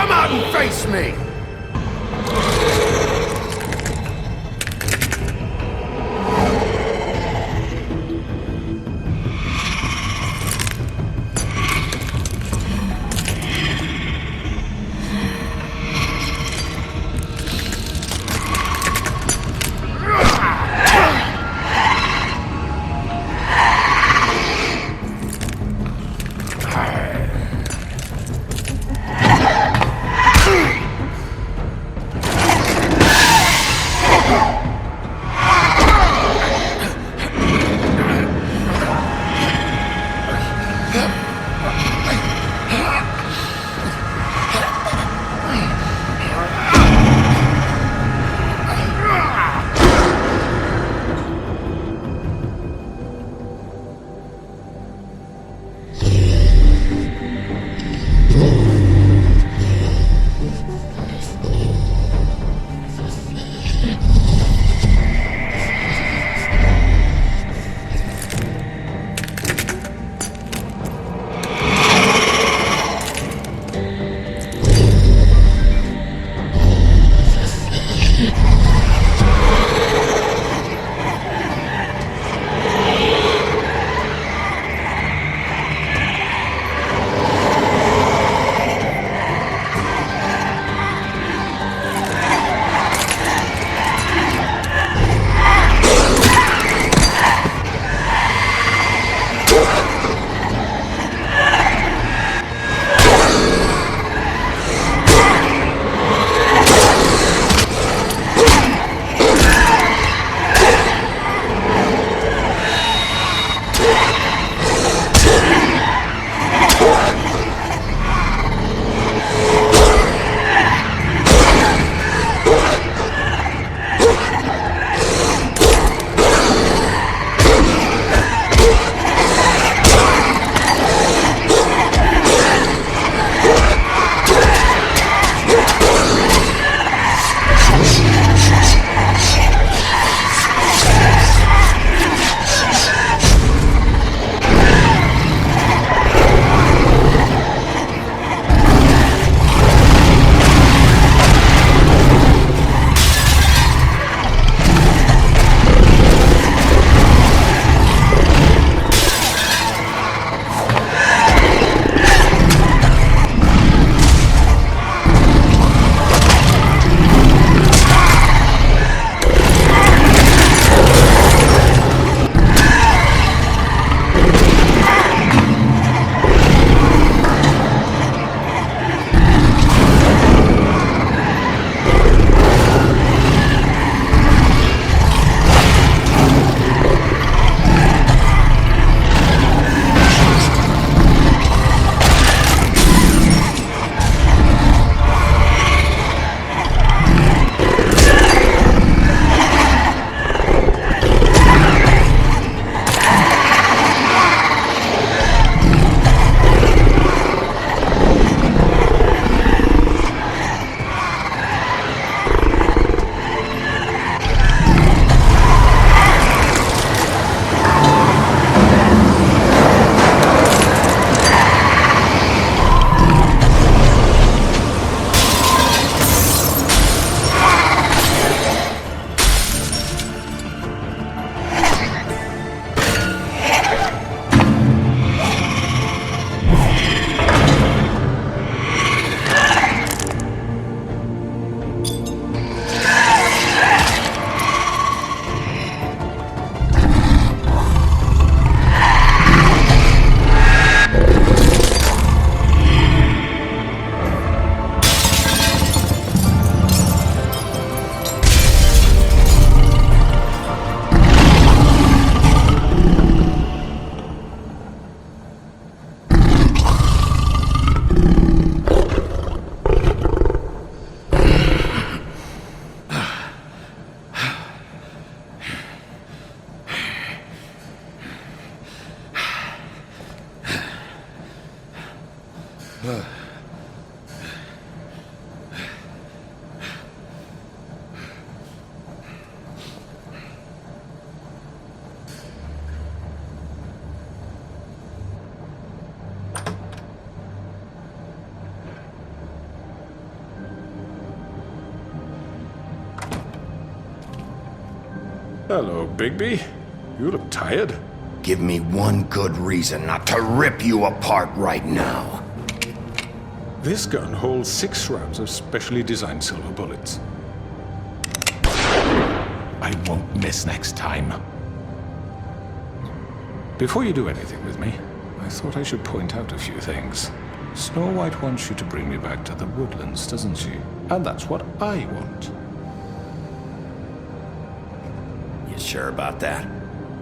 Come out and face me! Hello, Bigby. You look tired. Give me one good reason not to rip you apart right now. This gun holds 6 rounds of specially designed silver bullets. I won't miss next time. Before you do anything with me, I thought I should point out a few things. Snow White wants you to bring me back to the woodlands, doesn't she? And that's what I want. You sure about that?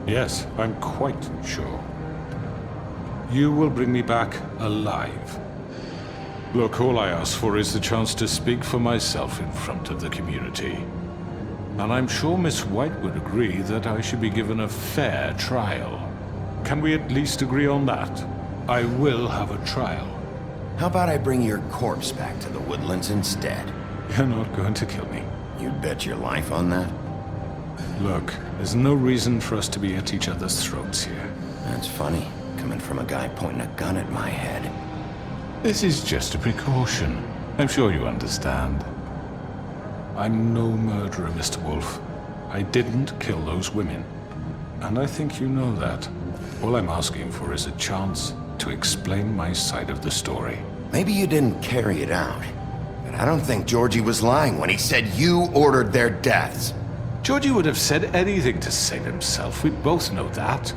Yes, I'm quite sure. You will bring me back alive. Look, all I ask for is the chance to speak for myself in front of the community. And I'm sure Miss White would agree that I should be given a fair trial. Can we at least agree on that? I will have a trial. How about I bring your corpse back to the woodlands instead? You're not going to kill me. You'd bet your life on that? Look, there's no reason for us to be at each other's throats here. That's funny, coming from a guy pointing a gun at my head. This is just a precaution. I'm sure you understand. I'm no murderer, Mr. Wolf. I didn't kill those women. And I think you know that. All I'm asking for is a chance to explain my side of the story. Maybe you didn't carry it out, but I don't think Georgie was lying when he said you ordered their deaths. Georgie would have said anything to save himself. We both know that.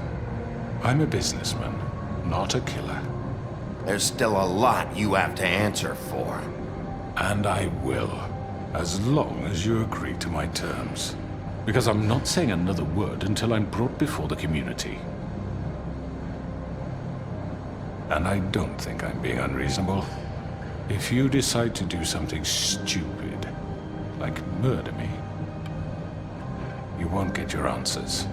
I'm a businessman, not a killer. There's still a lot you have to answer for. And I will, as long as you agree to my terms. Because I'm not saying another word until I'm brought before the community. And I don't think I'm being unreasonable. If you decide to do something stupid, like murder me, you won't get your answers.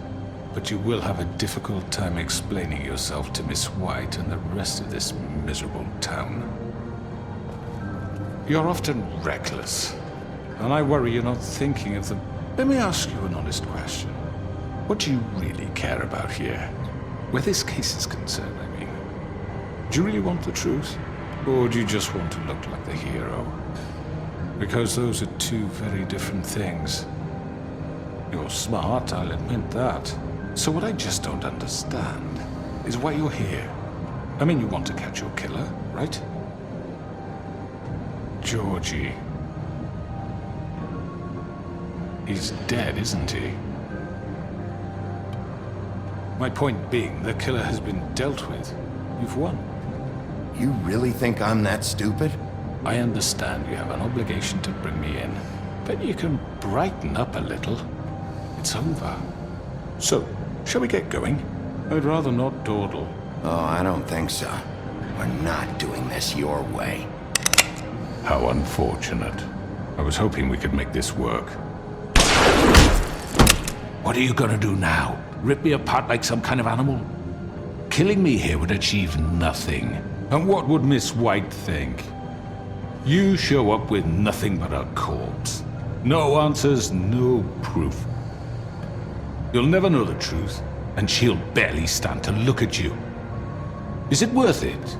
But you will have a difficult time explaining yourself to Miss White and the rest of this miserable town. You're often reckless, and I worry you're not thinking of the... Let me ask you an honest question. What do you really care about here? Where this case is concerned, I mean. Do you really want the truth? Or do you just want to look like the hero? Because those are two very different things. You're smart, I'll admit that. So what I just don't understand is why you're here. I mean, you want to catch your killer, right? Georgie. He's dead, isn't he? My point being, the killer has been dealt with. You've won. You really think I'm that stupid? I understand you have an obligation to bring me in, but you can brighten up a little. It's over. So, shall we get going? I'd rather not dawdle. Oh, I don't think so. We're not doing this your way. How unfortunate. I was hoping we could make this work. What are you gonna do now? Rip me apart like some kind of animal? Killing me here would achieve nothing. And what would Miss White think? You show up with nothing but a corpse. No answers, no proof. You'll never know the truth, and she'll barely stand to look at you. Is it worth it?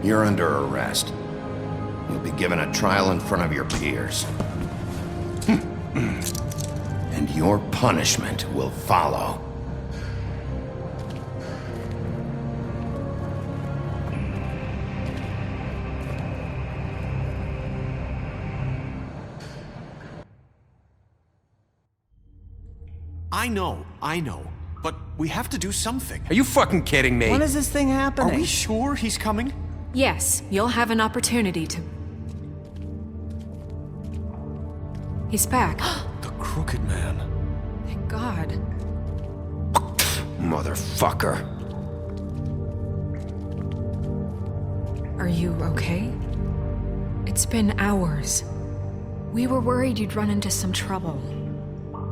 You're under arrest. You'll be given a trial in front of your peers. And your punishment will follow. I know. But we have to do something. Are you fucking kidding me? When is this thing happening? Are we sure he's coming? Yes, you'll have an opportunity to... He's back. The Crooked Man. Thank God. Motherfucker. Are you okay? It's been hours. We were worried you'd run into some trouble.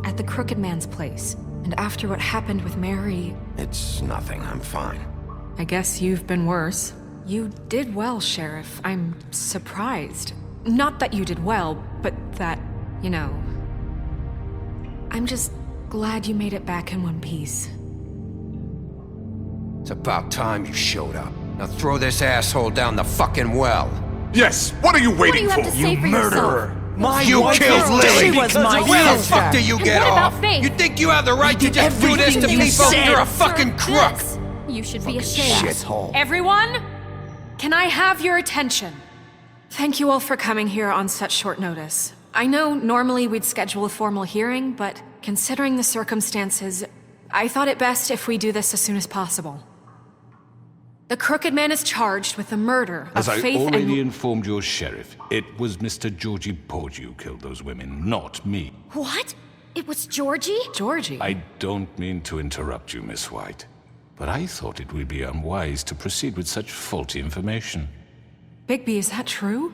At the Crooked Man's place. And after what happened with Mary... It's nothing, I'm fine. I guess you've been worse. You did well, Sheriff. I'm surprised. Not that you did well, but that, you know... I'm just glad you made it back in one piece. It's about time you showed up. Now throw this asshole down the fucking well. Yes, what are you waiting What do you have for? to say for yourself? Murderer! My You wife killed is dead Lily! She was because my of Where the sister. fuck do you And get what about off? Faith? You think you have the right to did just do this to everything you people? said. You're a fucking crook! This. You should be ashamed. Shithole. Everyone, can I have your attention? Thank you all for coming here on such short notice. I know normally we'd schedule a formal hearing, but considering the circumstances, I thought it best if we do this as soon as possible. The Crooked Man is charged with the murder of As I Faith already and... informed your sheriff, it was Mr. Georgie Porgy who killed those women, not me. What? It was Georgie? Georgie? I don't mean to interrupt you, Miss White, but I thought it would be unwise to proceed with such faulty information. Bigby, is that true?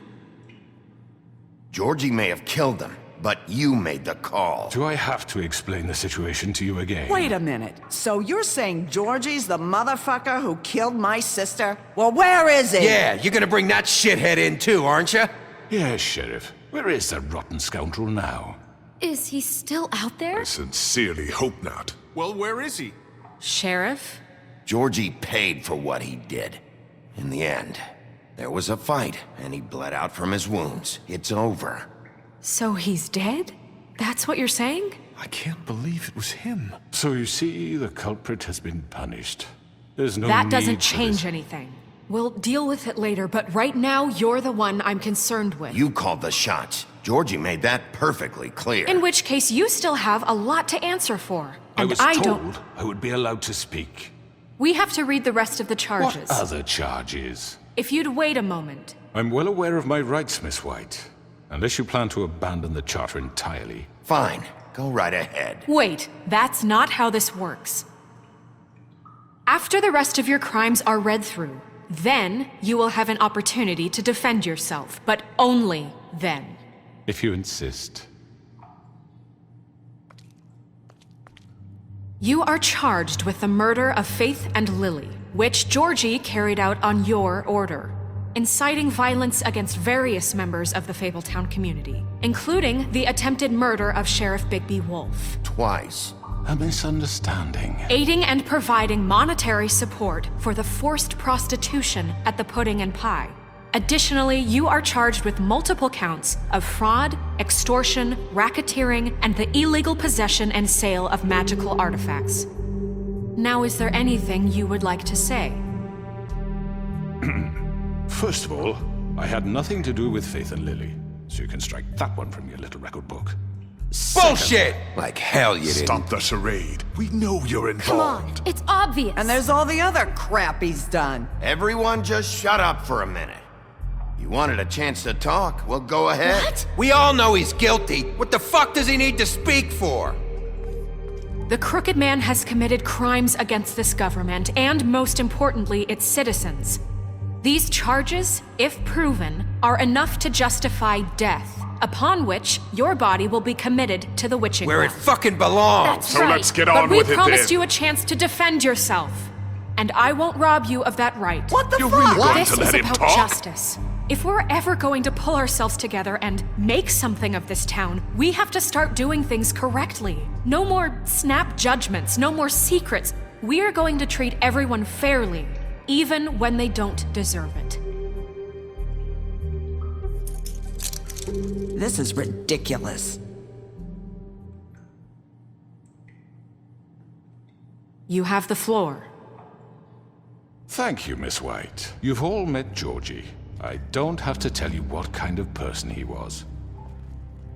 Georgie may have killed them, but you made the call. Do I have to explain the situation to you again? Wait a minute. So you're saying Georgie's the motherfucker who killed my sister? Well, where is he? Yeah, you're gonna bring that shithead in too, aren't you? Yes, Sheriff. Where is that rotten scoundrel now? Is he still out there? I sincerely hope not. Well, where is he? Sheriff? Georgie paid for what he did. In the end, there was a fight, and he bled out from his wounds. It's over. So he's dead? That's what you're saying? I can't believe it was him. So you see, the culprit has been punished. There's no That need doesn't for change this. anything. We'll deal with it later, but right now, you're the one I'm concerned with. You called the shots. Georgie made that perfectly clear. In which case, you still have a lot to answer for. I And was I told don't... I would be allowed to speak. We have to read the rest of the charges. What other charges? If you'd wait a moment. I'm well aware of my rights, Miss White. Unless you plan to abandon the charter entirely. Fine. Go right ahead. Wait, that's not how this works. After the rest of your crimes are read through, then you will have an opportunity to defend yourself, but only then. If you insist. You are charged with the murder of Faith and Lily, which Georgie carried out on your order, inciting violence against various members of the Fabletown community, including the attempted murder of Sheriff Bigby Wolf. Twice. A misunderstanding. Aiding and providing monetary support for the forced prostitution at the Pudding and Pie. Additionally, you are charged with multiple counts of fraud, extortion, racketeering, and the illegal possession and sale of magical artifacts. Now, is there anything you would like to say? First of all, I had nothing to do with Faith and Lily, so you can strike that one from your little record book. Bullshit! Like hell you didn't. Stop the charade. We know you're Come on, involved. it's obvious. And there's all the other crap he's done. Everyone just shut up for a minute. You wanted a chance to talk? Well, go ahead. What? We all know he's guilty. What the fuck does he need to speak for? The Crooked Man has committed crimes against this government and, most importantly, its citizens. These charges, if proven, are enough to justify death, upon which your body will be committed to the witching Where it well. fucking belongs. That's So right. let's get But on we with it promised then. you a chance to defend yourself, and I won't rob you of that right. What the You're fuck? really going This to is let him about talk? justice. If we're ever going to pull ourselves together and make something of this town, we have to start doing things correctly. No more snap judgments, no more secrets. We are going to treat everyone fairly, even when they don't deserve it. This is ridiculous. You have the floor. Thank you, Miss White. You've all met Georgie. I don't have to tell you what kind of person he was.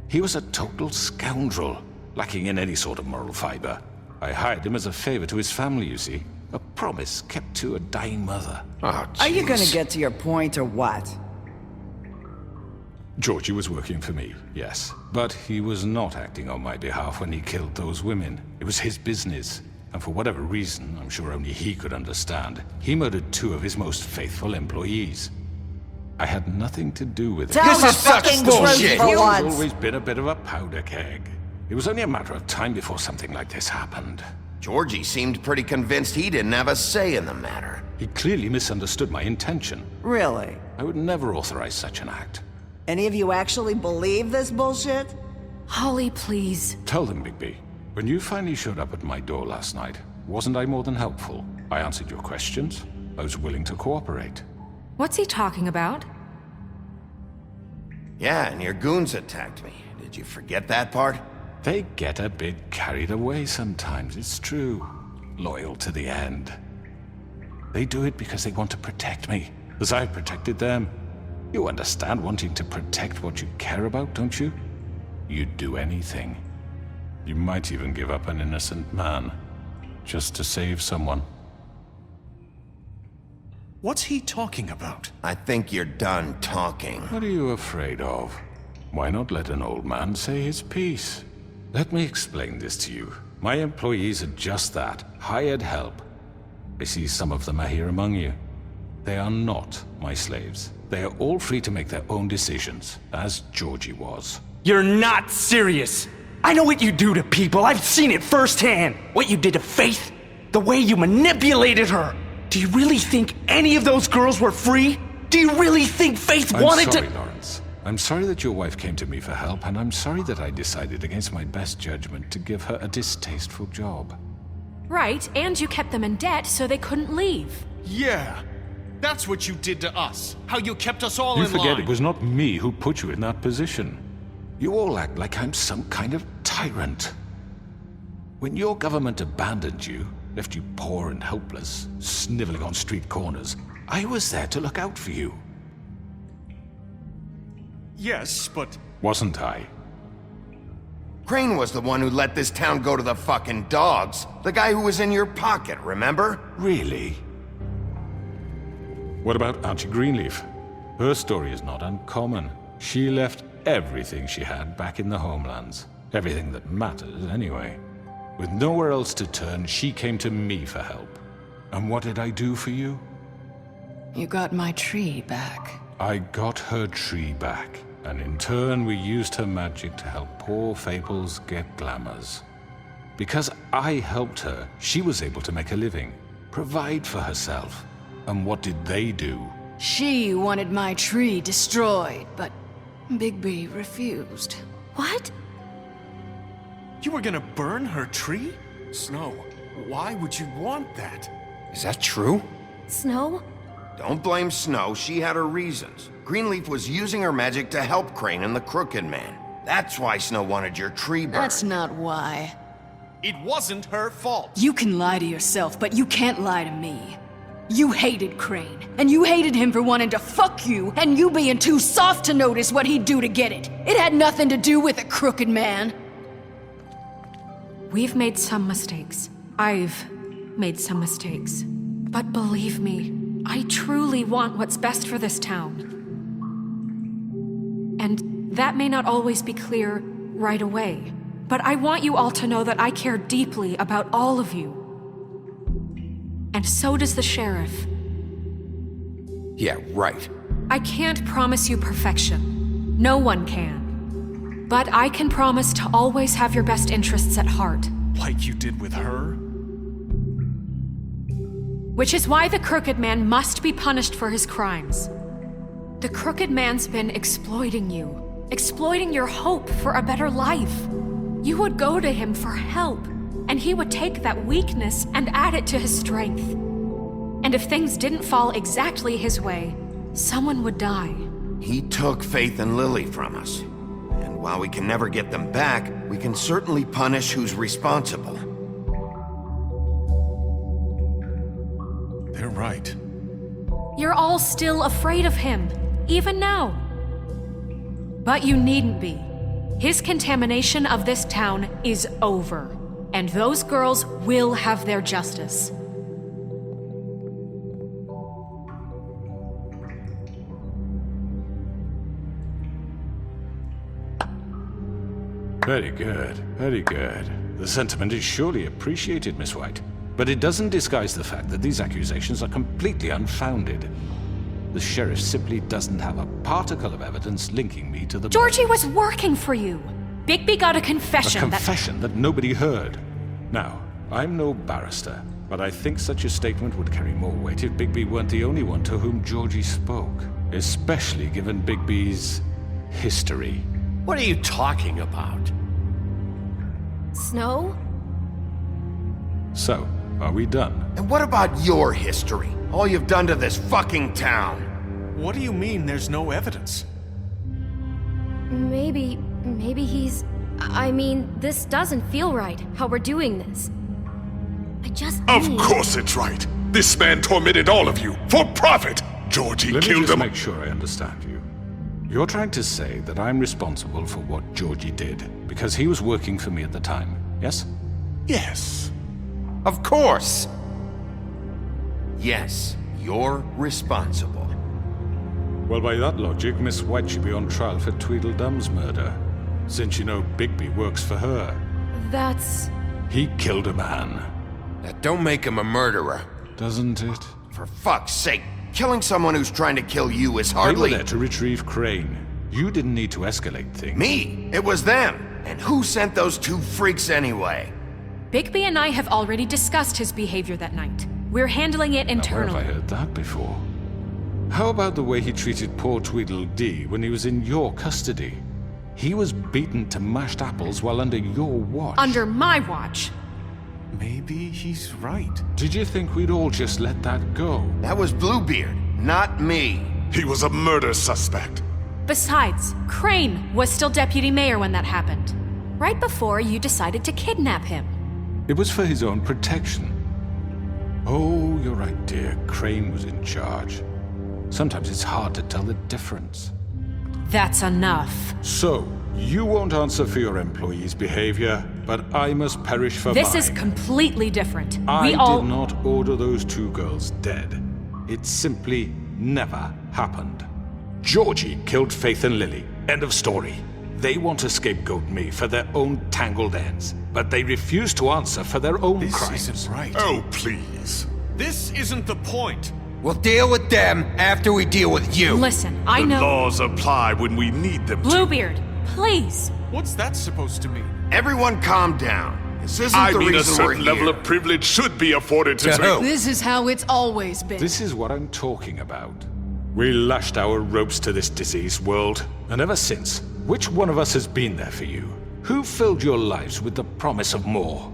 He was a total scoundrel, lacking in any sort of moral fiber. I hired him as a favor to his family, you see. A promise kept to a dying mother. Oh, Are you gonna jeez. get to your point or what? Georgie was working for me, yes. But he was not acting on my behalf when he killed those women. It was his business. And for whatever reason, I'm sure only he could understand, he murdered 2 of his most faithful employees. I had nothing to do with it. Tell This the is such fucking bullshit. truth for He's once. always been a bit of a powder keg. It was only a matter of time before something like this happened. Georgie seemed pretty convinced he didn't have a say in the matter. He clearly misunderstood my intention. Really? I would never authorize such an act. Any of you actually believe this bullshit? Holly, please. Tell them, Bigby, when you finally showed up at my door last night, wasn't I more than helpful? I answered your questions. I was willing to cooperate. What's he talking about? Yeah, and your goons attacked me. Did you forget that part? They get a bit carried away sometimes, it's true. Loyal to the end. They do it because they want to protect me, as I protected them. You understand wanting to protect what you care about, don't you? You'd do anything. You might even give up an innocent man, just to save someone. What's he talking about? I think you're done talking. What are you afraid of? Why not let an old man say his piece? Let me explain this to you. My employees are just that, hired help. I see some of them are here among you. They are not my slaves. They are all free to make their own decisions, as Georgie was. You're not serious. I know what you do to people. I've seen it firsthand. What you did to Faith. The way you manipulated her. Do you really think any of those girls were free? Do you really think Faith wanted to— I'm sorry, Lawrence. I'm sorry that your wife came to me for help, and I'm sorry that I decided against my best judgment to give her a distasteful job. Right, and you kept them in debt so they couldn't leave. Yeah. That's what you did to us. How you kept us all You in line. forget it was not me who put you in that position. You all act like I'm some kind of tyrant. When your government abandoned you, left you poor and helpless, sniveling on street corners, I was there to look out for you. Yes, but... Wasn't I? Crane was the one who let this town go to the fucking dogs. The guy who was in your pocket, remember? Really? What about Auntie Greenleaf? Her story is not uncommon. She left everything she had back in the homelands. Everything that mattered, anyway. With nowhere else to turn, she came to me for help. And what did I do for you? You got my tree back. I got her tree back, and in turn we used her magic to help poor Fables get glamours. Because I helped her, she was able to make a living, provide for herself. And what did they do? She wanted my tree destroyed, but Bigby refused. What? You were gonna burn her tree? Snow, why would you want that? Is that true? Snow? Don't blame Snow, she had her reasons. Greenleaf was using her magic to help Crane and the Crooked Man. That's why Snow wanted your tree burned. That's not why. It wasn't her fault. You can lie to yourself, but you can't lie to me. You hated Crane, and you hated him for wanting to fuck you, and you being too soft to notice what he'd do to get it. It had nothing to do with a Crooked Man. We've made some mistakes. I've made some mistakes. But believe me, I truly want what's best for this town. And that may not always be clear right away, but I want you all to know that I care deeply about all of you. And so does the sheriff. Yeah, right. I can't promise you perfection. No one can. But I can promise to always have your best interests at heart. Like you did with her? Which is why the Crooked Man must be punished for his crimes. The Crooked Man's been exploiting you, exploiting your hope for a better life. You would go to him for help, and he would take that weakness and add it to his strength. And if things didn't fall exactly his way, someone would die. He took Faith and Lily from us. And while we can never get them back, we can certainly punish who's responsible. They're right. You're all still afraid of him, even now. But you needn't be. His contamination of this town is over, and those girls will have their justice. Very good, very good. The sentiment is surely appreciated, Miss White. But it doesn't disguise the fact that these accusations are completely unfounded. The sheriff simply doesn't have a particle of evidence linking me to the— Georgie was working for you. Bigby got a confession A confession that nobody heard. Now, I'm no barrister, but I think such a statement would carry more weight if Bigby weren't the only one to whom Georgie spoke. Especially given Bigby's history. What are you talking about? Snow? So, are we done? And what about your history? All you've done to this fucking town? What do you mean there's no evidence? Maybe he's... I mean, this doesn't feel right, how we're doing this. I just Of need... course it's right. This man tormented all of you for profit. Georgie Let me killed just him. make sure I understand you. You're trying to say that I'm responsible for what Georgie did because he was working for me at the time, yes? Yes. Of course! Yes, you're responsible. Well, by that logic, Miss White should be on trial for Tweedledum's murder, since you know Bigby works for her. That's... He killed a man, That don't make him a murderer. doesn't it? For fuck's sake, killing someone who's trying to kill you is They were hardly... there to retrieve Crane. You didn't need to escalate things. Me! It was them! And who sent those two freaks anyway? Bigby and I have already discussed his behavior that night. We're handling it Now, where internally. have I heard that before? How about the way he treated poor Tweedledee when he was in your custody? He was beaten to mashed apples while under your watch. Under my watch. Maybe he's right. Did you think we'd all just let that go? That was Bluebeard, not me. He was a murder suspect. Besides, Crane was still deputy mayor when that happened. Right before you decided to kidnap him. It was for his own protection. Oh, you're right, dear. Crane was in charge. Sometimes it's hard to tell the difference. That's enough. So, you won't answer for your employees' behavior, but I must perish for This mine. is completely different. I We all... did not order those two girls dead. It simply never happened. Georgie killed Faith and Lily. End of story. They want to scapegoat me for their own tangled ends, but they refuse to answer for their own This crimes. isn't right. Oh, please. This isn't the point. We'll deal with them after we deal with you. Listen, I The know... laws apply when we need them to. Bluebeard, please. What's that supposed to mean? Everyone calm down. This isn't I the mean, a reason we're certain level here. of privilege should be afforded to... To who? This is how it's always been. This is what I'm talking about. We lashed our ropes to this diseased world, and ever since, which one of us has been there for you? Who filled your lives with the promise of more?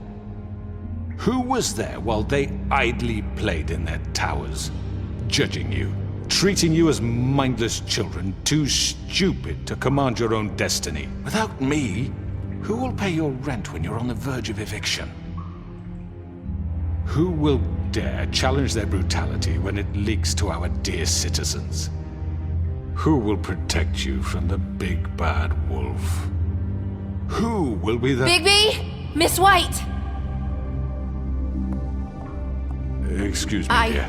Who was there while they idly played in their towers, judging you, treating you as mindless children, too stupid to command your own destiny? Without me, who will pay your rent when you're on the verge of eviction? Who will dare challenge their brutality when it leaks to our dear citizens? Who will protect you from the big bad wolf? Who will be the... Bigby? Miss White! Excuse me, dear.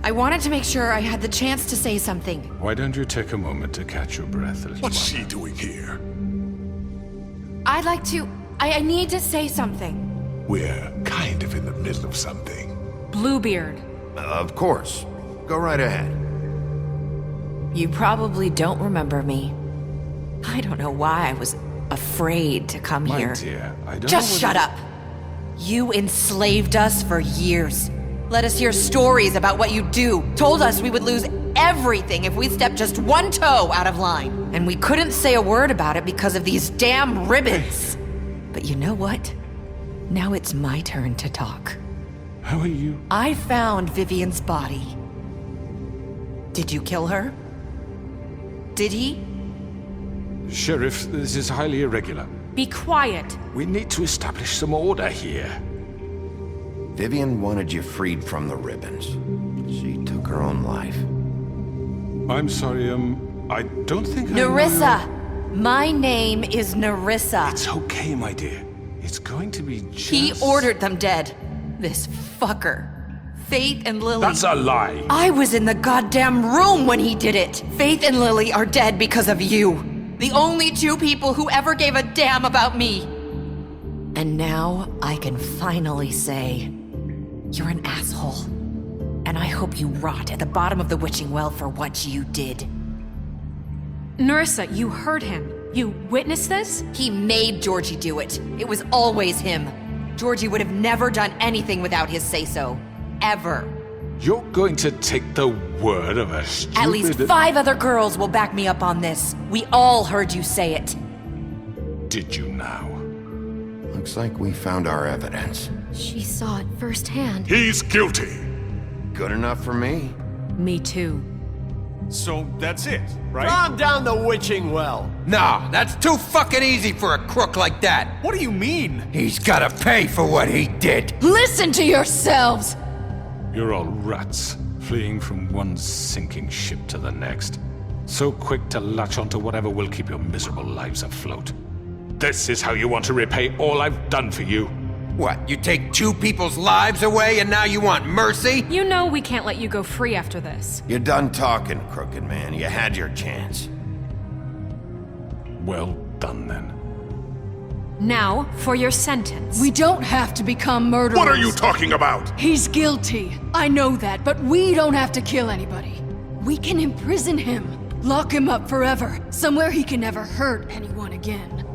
I wanted to make sure I had the chance to say something. Why don't you take a moment to catch your breath, little What's one? she doing here? I'd like to... I need to say something. We're kind of in the middle of something. Bluebeard. Of course. Go right ahead. You probably don't remember me. I don't know why I was afraid to come My here. dear, I don't Just know shut up! You enslaved us for years. Let us hear stories about what you do. Told us we would lose everything if we stepped just one toe out of line. And we couldn't say a word about it because of these damn ribbons. But you know what? Now it's my turn to talk. How are you? I found Vivian's body. Did you kill her? Did he? Sheriff, this is highly irregular. Be quiet. We need to establish some order here. Vivian wanted you freed from the ribbons. She took her own life. I'm sorry, I don't think Nerissa! My name is Nerissa. It's okay, my dear. It's going to be just... He ordered them dead. This fucker. Faith and Lily. That's a lie! I was in the goddamn room when he did it. Faith and Lily are dead because of you. The only two people who ever gave a damn about me. And now I can finally say, you're an asshole. And I hope you rot at the bottom of the witching well for what you did. Nerissa, you heard him. You witnessed this? He made Georgie do it. It was always him. Georgie would have never done anything without his say-so. Ever. You're going to take the word of a stupid... At least 5 other girls will back me up on this. We all heard you say it. Did you now? Looks like we found our evidence. She saw it firsthand. He's guilty. Good enough for me. Me too. So that's it, right? Calm down the witching well. No, that's too fucking easy for a crook like that. What do you mean? He's gotta pay for what he did. Listen to yourselves! You're all rats, fleeing from one sinking ship to the next. So quick to latch onto whatever will keep your miserable lives afloat. This is how you want to repay all I've done for you? What, you take two people's lives away and now you want mercy? You know we can't let you go free after this. You're done talking, Crooked Man. You had your chance. Well done, then. Now, for your sentence. We don't have to become murderers. What are you talking about? He's guilty. I know that, but we don't have to kill anybody. We can imprison him. Lock him up forever. Somewhere he can never hurt anyone again.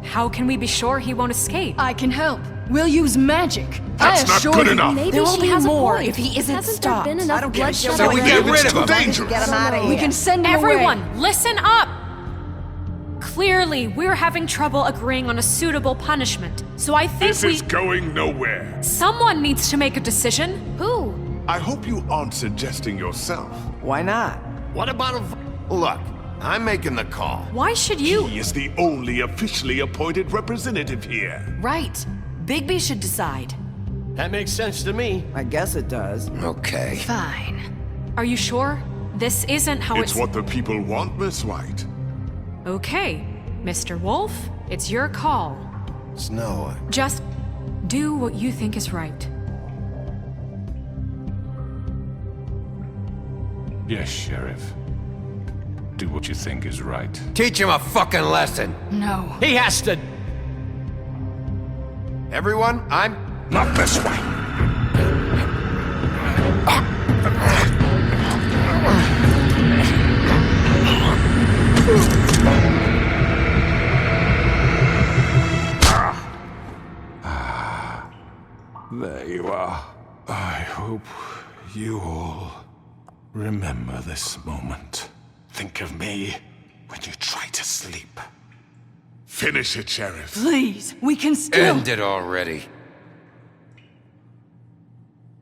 How can we be sure he won't escape? I can help. We'll use magic. That's I not assure good you. enough. Maybe There will she be has more a point. if he isn't Hasn't stopped. there been I enough don't give a shit bloodshed what we you get do. rid of him. As long as you Dangerous. get him out of here. We can send him Everyone, away. listen up! Clearly, we're having trouble agreeing on a suitable punishment, so I think This is going nowhere. someone needs to make a decision. Who? I hope you aren't suggesting yourself. Why not? What about a... Look, I'm making the call. Why should you? He is the only officially appointed representative here. Right. Bigby should decide. That makes sense to me. I guess it does. Okay. Fine. Are you sure? This isn't how It's what the people want, Miss White. Okay, Mr. Wolf, it's your call. Snow, Just do what you think is right. Yes, Sheriff. Do what you think is right. Teach him a fucking lesson. No. He has to... everyone, I'm... Not this way. There you are. I hope you all remember this moment. Think of me when you try to sleep. Finish it, Sheriff. Please, we can still... End it already.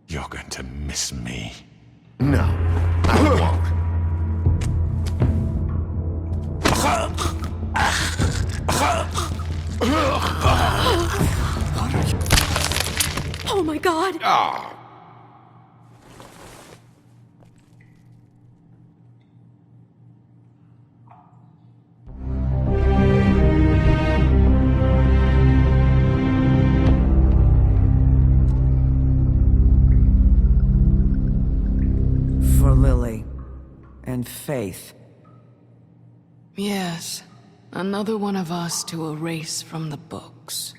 You're going to miss me. No, I won't. Oh my god! Oh. For Lily. And Faith. Yes. Another one of us to erase from the books.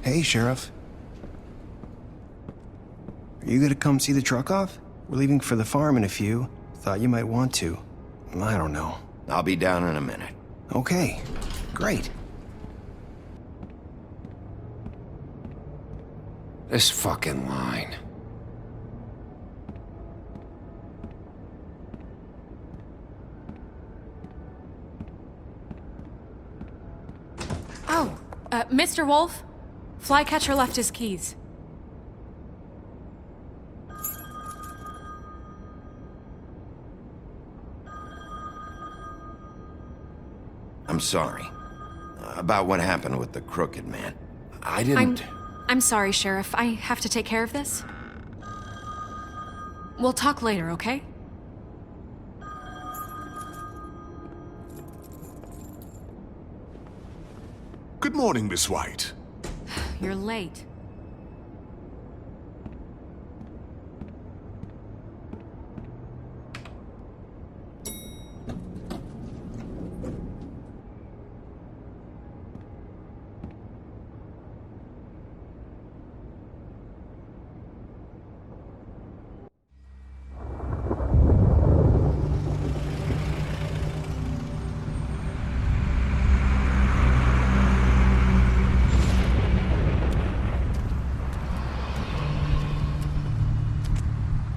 Hey, Sheriff. Are you gonna come see the truck off? We're leaving for the farm in a few. Thought you might want to. I don't know. I'll be down in a minute. Okay, great. This fucking line. Oh, Mr. Wolf, Flycatcher left his keys. I'm sorry. About what happened with the Crooked Man. I didn't... I'm sorry, Sheriff. I have to take care of this. We'll talk later, okay? Good morning, Miss White. You're late.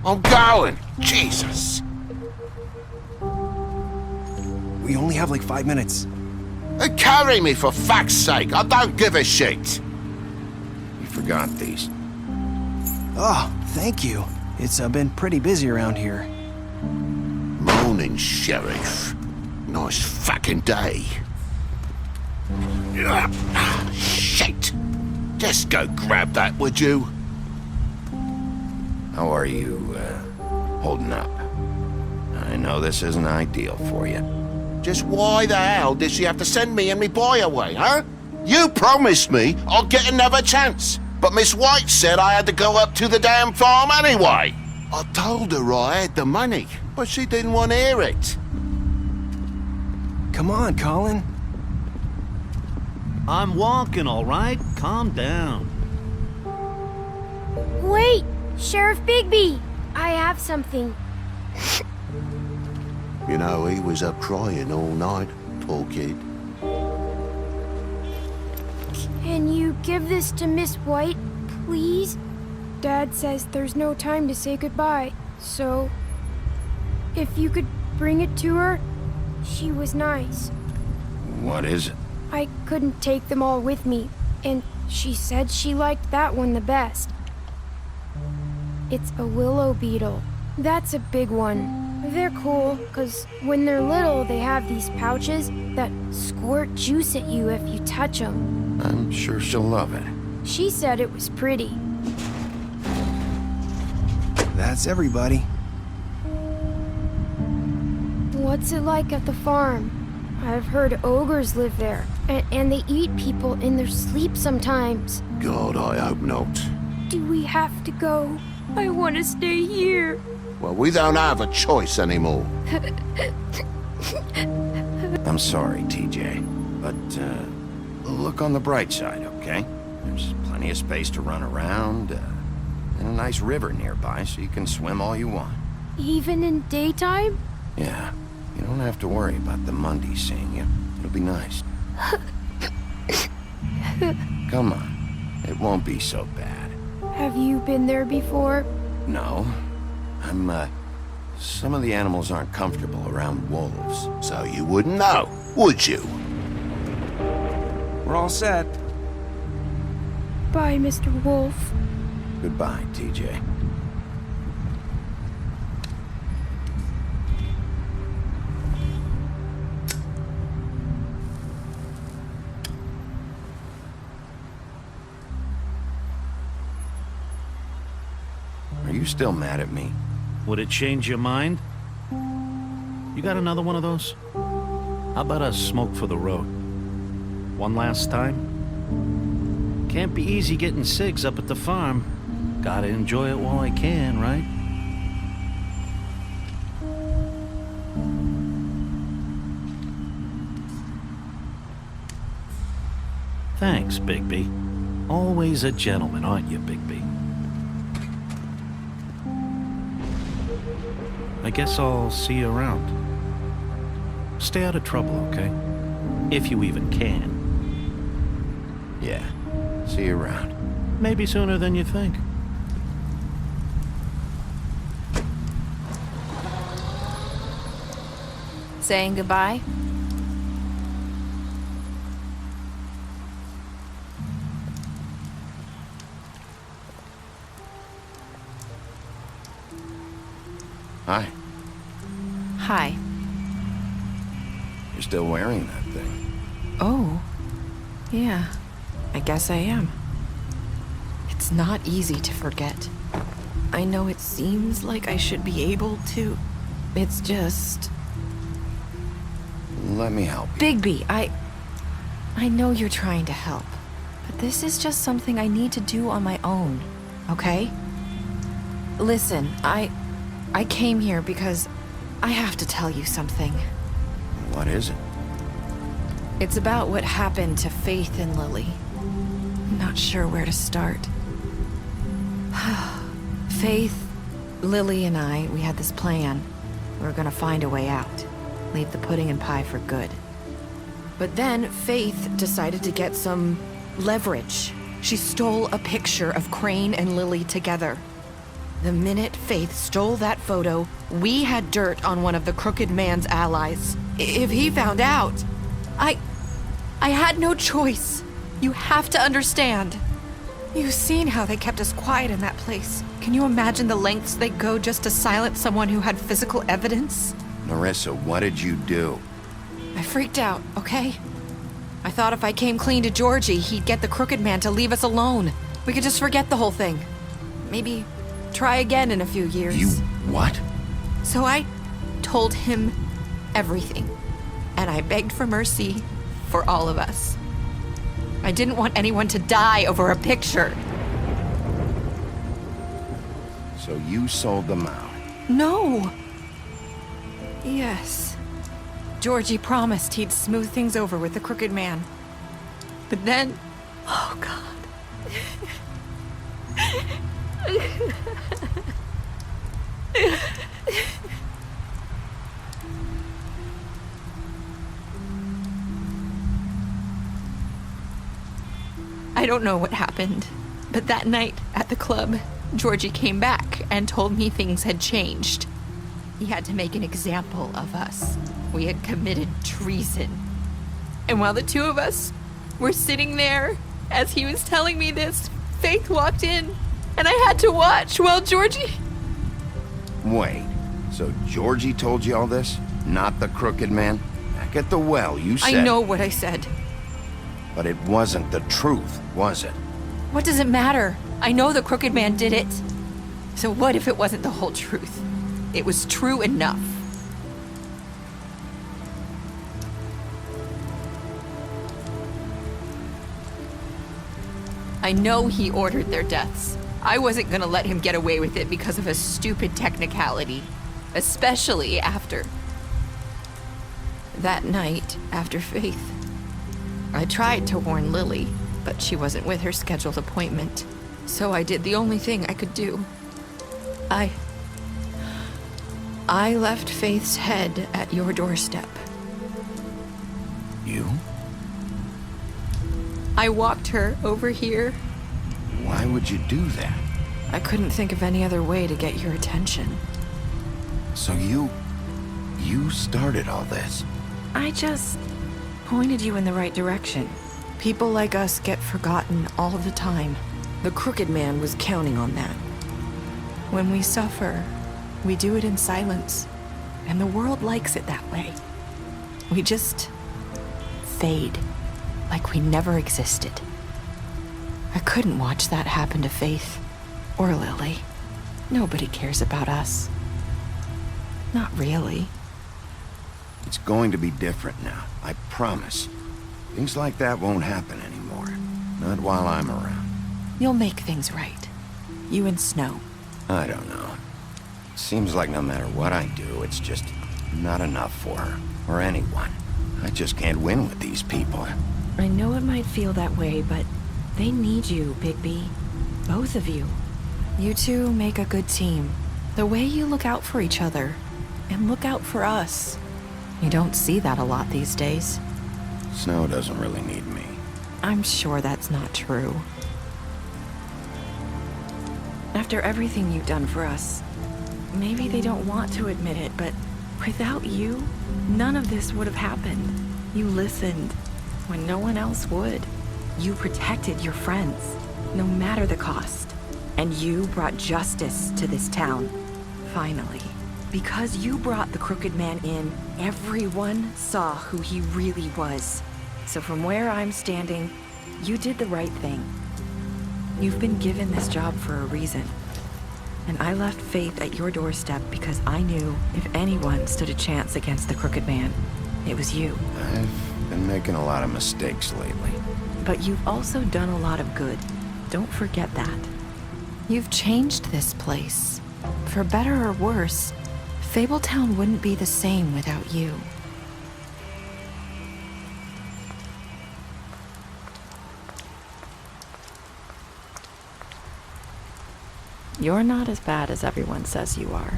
I'm going. Jesus. We only have like 5 minutes. Carry me for fuck's sake. I don't give a shit. You forgot these. Oh, thank you. It's been pretty busy around here. Morning, Sheriff. Nice fucking day. Shit. Just go grab that, would you? How are you, holding up? I know this isn't ideal for you. Just why the hell did she have to send me and me boy away, huh? You promised me I'd get another chance, but Miss White said I had to go up to the damn farm anyway. I told her I had the money, but she didn't want to hear it. Come on, Colin. I'm walking, all right? Calm down. Wait! Sheriff Bigby! I have something. You know, he was up crying all night, poor kid. Can you give this to Miss White, please? Dad says there's no time to say goodbye, so... if you could bring it to her, she was nice. What is it? I couldn't take them all with me, and she said she liked that one the best. It's a willow beetle. That's a big one. They're cool, because when they're little, they have these pouches that squirt juice at you if you touch them. I'm sure she'll love it. She said it was pretty. That's everybody. What's it like at the farm? I've heard ogres live there, and they eat people in their sleep sometimes. God, I hope not. Do we have to go? I want to stay here. Well, we don't have a choice anymore. I'm sorry, TJ, but, look on the bright side, okay? There's plenty of space to run around, and a nice river nearby so you can swim all you want. Even in daytime? Yeah, you don't have to worry about the Mundies seeing you. It'll be nice. Come on, it won't be so bad. Have you been there before? No. Some of the animals aren't comfortable around wolves. So you wouldn't know, would you? We're all set. Bye, Mr. Wolf. Goodbye, TJ. Are you still mad at me? Would it change your mind? You got another one of those? How about a smoke for the road? One last time? Can't be easy getting cigs up at the farm. Gotta enjoy it while I can, right? Thanks, Bigby. Always a gentleman, aren't you, Bigby? I guess I'll see you around. Stay out of trouble, okay? If you even can. Yeah. See you around. Maybe sooner than you think. Saying goodbye? Hi. Hi. You're still wearing that thing. Oh. Yeah. I guess I am. It's not easy to forget. I know it seems like I should be able to. It's just... Let me help you. Bigby, I know you're trying to help. But this is just something I need to do on my own, okay? Listen, I came here because I have to tell you something. What is it? It's about what happened to Faith and Lily. I'm not sure where to start. Faith, Lily, and I, we had this plan. We were gonna find a way out. Leave the pudding and pie for good. But then Faith decided to get some leverage. She stole a picture of Crane and Lily together. The minute Faith stole that photo, we had dirt on one of the Crooked Man's allies. If he found out, I had no choice. You have to understand. You've seen how they kept us quiet in that place. Can you imagine the lengths they go just to silence someone who had physical evidence? Nerissa, what did you do? I freaked out, okay? I thought if I came clean to Georgie, he'd get the Crooked Man to leave us alone. We could just forget the whole thing. Maybe try again in a few years. You what? So I told him everything. And I begged for mercy for all of us. I didn't want anyone to die over a picture. So you sold them out? No. Yes. Georgie promised he'd smooth things over with the Crooked Man. But then... Oh, God. I don't know what happened, but that night at the club, Georgie came back and told me things had changed. He had to make an example of us. We had committed treason. And while the two of us were sitting there, as he was telling me this, Faith walked in, and I had to watch while Georgie... Wait, so Georgie told you all this? Not the Crooked Man? Back at the well, you said... I know what I said. But it wasn't the truth, was it? What does it matter? I know the Crooked Man did it. So what if it wasn't the whole truth? It was true enough. I know he ordered their deaths. I wasn't gonna let him get away with it because of a stupid technicality. Especially after... that night, after Faith. I tried to warn Lily, but she wasn't with her scheduled appointment. So I did the only thing I could do. I left Faith's head at your doorstep. You? I walked her over here. Why would you do that? I couldn't think of any other way to get your attention. So you started all this? I just pointed you in the right direction. People like us get forgotten all the time. The Crooked Man was counting on that. When we suffer, we do it in silence, and the world likes it that way. We just fade, like we never existed. I couldn't watch that happen to Faith, or Lily. Nobody cares about us. Not really. It's going to be different now, I promise. Things like that won't happen anymore. Not while I'm around. You'll make things right. You and Snow. I don't know. Seems like no matter what I do, it's just not enough for her, or anyone. I just can't win with these people. I know it might feel that way, but they need you, Bigby. Both of you. You two make a good team. The way you look out for each other, and look out for us. You don't see that a lot these days. Snow doesn't really need me. I'm sure that's not true. After everything you've done for us, maybe they don't want to admit it, but without you, none of this would have happened. You listened when no one else would. You protected your friends, no matter the cost. And you brought justice to this town. Finally. Because you brought the Crooked Man in, everyone saw who he really was. So from where I'm standing, you did the right thing. You've been given this job for a reason. And I left Faith at your doorstep because I knew if anyone stood a chance against the Crooked Man, it was you. I've been making a lot of mistakes lately. But you've also done a lot of good. Don't forget that. You've changed this place. For better or worse, Fabletown wouldn't be the same without you. You're not as bad as everyone says you are.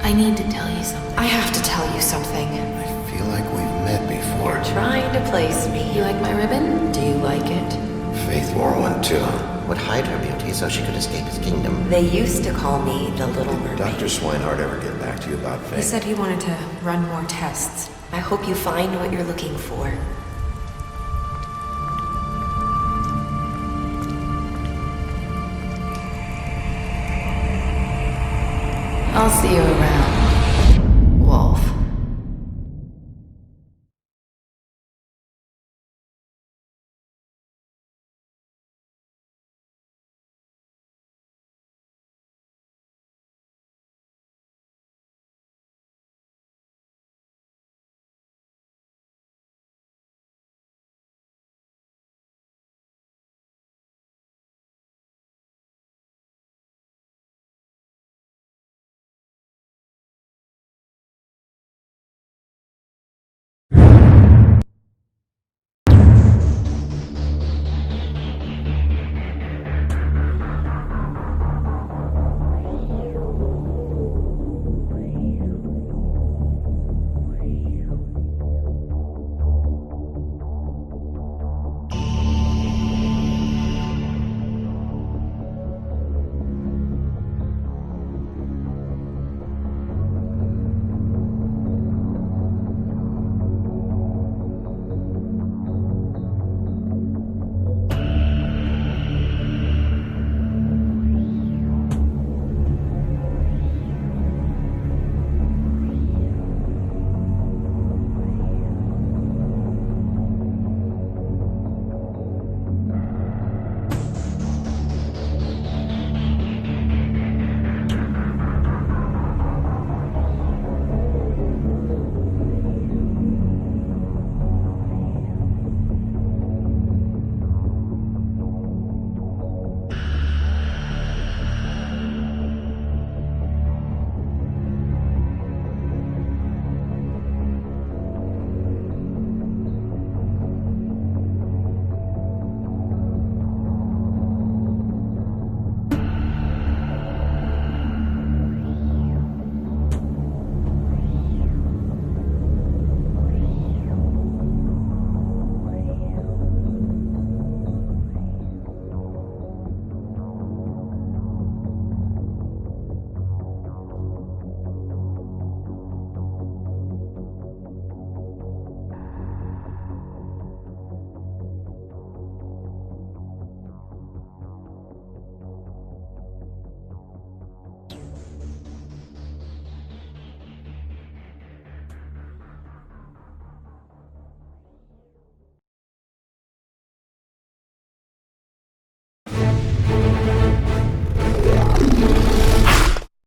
I need to tell you something. I have to tell you something. I feel like we've met before. You're trying to replace me. You like my ribbon? Do you like it? Faith wore one too. Would hide her beauty so she could escape his kingdom. They used to call me the Little Mermaid. Dr. Swinehart ever get back to you about Faith? He said he wanted to run more tests. I hope you find what you're looking for. I'll see you around.